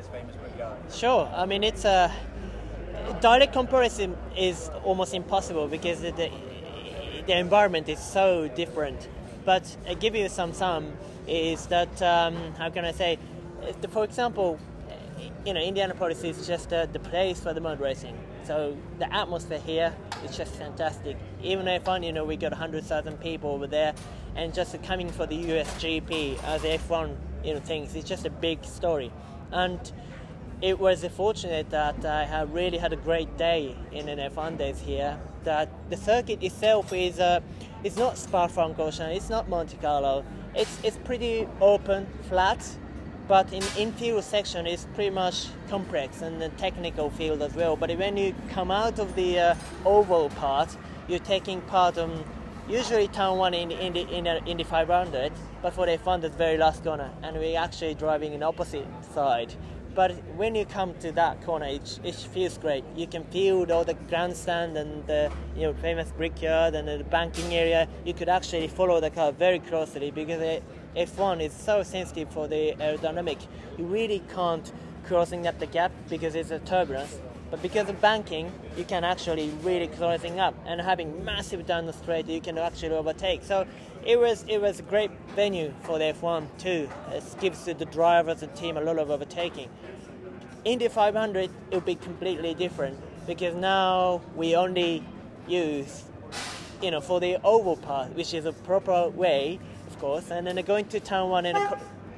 this famous brickyard? Sure. I mean, it's a direct comparison is almost impossible because the environment is so different. But I give you some is that how can I say? For example, Indianapolis is just the place for the mud racing. So the atmosphere here is just fantastic. Even F1, we got 100,000 people over there, and just coming for the USGP as F1, things. It's just a big story, and it was fortunate that I have really had a great day in an F1 days here. That the circuit itself is it's not Spa-Francorchamps, it's not Monte Carlo. It's pretty open, flat. But in infield section, it's pretty much complex and the technical field as well. But when you come out of the oval part, you're taking part on usually turn one in the 500. But for the F1, that's very last corner, and we're actually driving in opposite side. But when you come to that corner, it feels great. You can feel all the grandstand and the famous brickyard and the banking area. You could actually follow the car very closely because F1 is so sensitive for the aerodynamic. You really can't crossing up the gap because it's a turbulence. But because of banking, you can actually really closing up, and having massive down the straight, you can actually overtake. So it was a great venue for the F1 too. It gives the drivers and team a lot of overtaking. In the 500, it will be completely different because now we only use, for the oval part, which is a proper way, of course, and then going to turn one in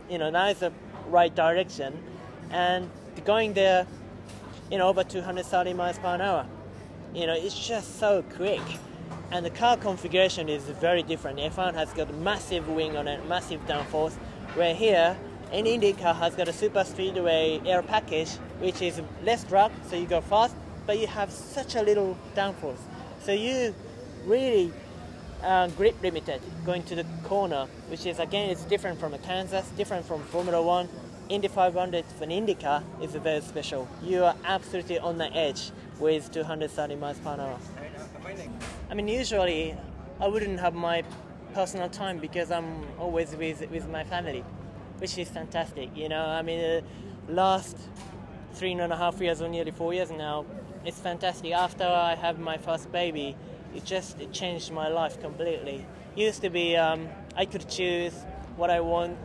now is the right direction, and going there over 230 miles per hour. It's just so quick, and the car configuration is very different. F1 has got a massive wing on it, massive downforce, where here an IndyCar has got a super speedway air package, which is less drag, so you go fast, but you have such a little downforce, so you really grip limited going to the corner, which is again it's different from a Kansas, different from Formula One. Indy 500 for an IndyCar is very special. You are absolutely on the edge with 230 miles per hour. I mean, usually I wouldn't have my personal time because I'm always with my family, which is fantastic. I mean, last 3.5 years or nearly 4 years now, it's fantastic. After I have my first baby, it changed my life completely. Used to be I could choose what I want.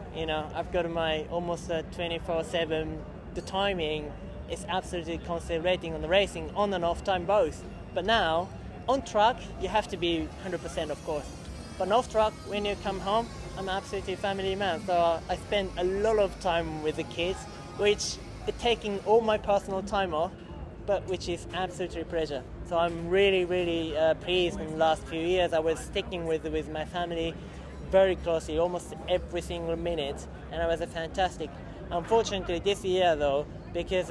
I've got my almost 24/7. The timing is absolutely concentrating on the racing, on and off time both. But now on track you have to be 100%, of course. But off track, when you come home, I'm absolutely a family man. So I spend a lot of time with the kids, which is taking all my personal time off, but which is absolutely a pleasure. So I'm really, really pleased. In the last few years, I was sticking with my family very closely, almost every single minute, and it was fantastic. Unfortunately, this year though, because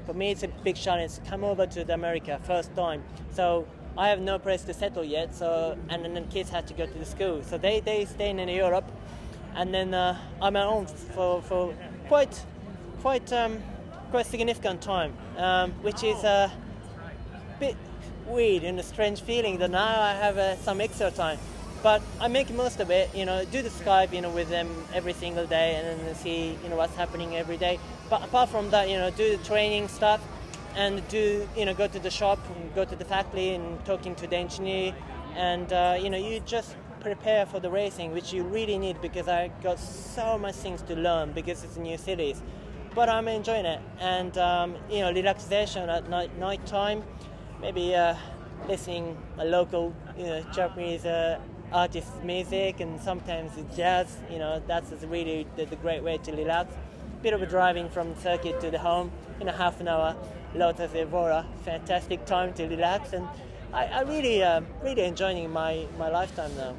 for me it's a big challenge to come over to America first time. So I have no place to settle yet. And then the kids had to go to the school, so they stay in Europe, and then I'm at home for quite significant time, which is a bit weird and a strange feeling that now I have some extra time. But I make most of it, do the Skype, with them every single day, and then see, what's happening every day. But apart from that, do the training stuff, and go to the shop, and go to the factory, and talking to the engineer, and you just prepare for the racing, which you really need because I got so much things to learn because it's a new series. But I'm enjoying it, and relaxation at night time, maybe listening a local, Japanese artist music, and sometimes it's jazz. That's really the great way to relax. Bit of a driving from the circuit to the home in a half an hour. Lotus Evora, fantastic time to relax, and I really enjoying my lifetime now.